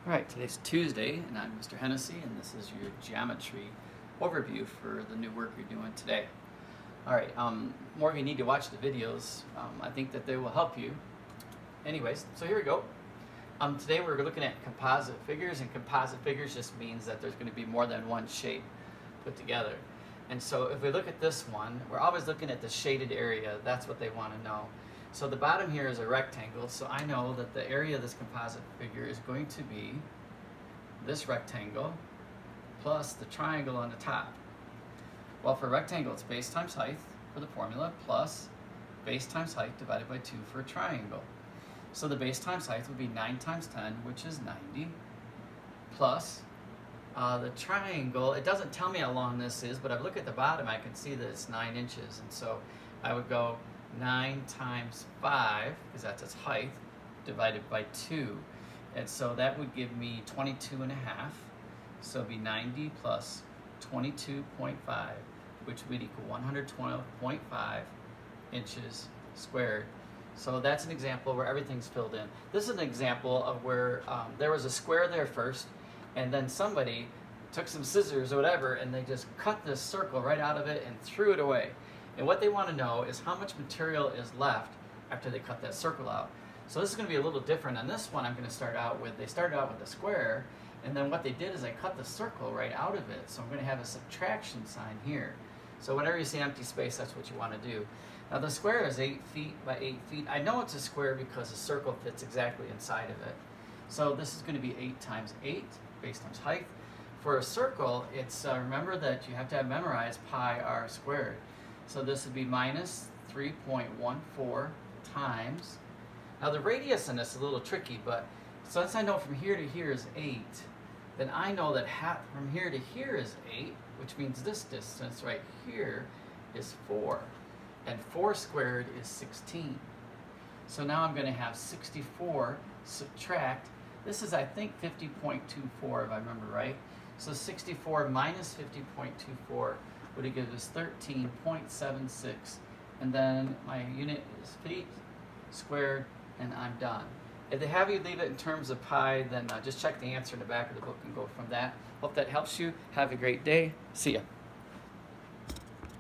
All right, today's Tuesday, and I'm Mr. Hennessy, and this is your geometry overview for the new work you're doing today. All right, more of you need to watch the videos. I think that they will help you. Anyways, so here we go. Today we're looking at composite figures, and composite figures just means that there's going to be more than one shape put together. And so if we look at this one, we're always looking at the shaded area. That's what they want to know. So the bottom here is a rectangle, so I know that the area of this composite figure is going to be this rectangle plus the triangle on the top. Well, for a rectangle, it's base times height for the formula plus base times height divided by 2 for a triangle. So the base times height would be 9 times 10, which is 90, plus the triangle. It doesn't tell me how long this is, but if I look at the bottom, I can see that it's 9 inches. And so I would go 9 times 5, because that's its height, divided by 2. And so that would give me 22 and a half. So it'd be 90 plus 22.5, which would equal 112.5 inches squared. So that's an example where everything's filled in. This is an example of where there was a square there first, and then somebody took some scissors or whatever, and they just cut this circle right out of it and threw it away. And what they want to know is how much material is left after they cut that circle out. So this is going to be a little different. On this one, I'm going to start out with, they started out with a square, and then what they did is they cut the circle right out of it. So I'm going to have a subtraction sign here. So whenever you see empty space, that's what you want to do. Now the square is 8 feet by 8 feet. I know it's a square because the circle fits exactly inside of it. So this is going to be 8 times 8, base times height. For a circle, it's remember that you have to have memorized pi r squared. So this would be minus 3.14 times. Now the radius in this is a little tricky, but since I know from here to here is 8, then I know that from here to here is 8, which means this distance right here is 4. And 4 squared is 16. So now I'm going to have 64 subtract. This is, I think, 50.24 if I remember right. So 64 minus 50.24 would give us 13.76. And then my unit is feet squared, and I'm done. If they have you leave it in terms of pi, then just check the answer in the back of the book and go from that. Hope that helps you. Have a great day. See ya.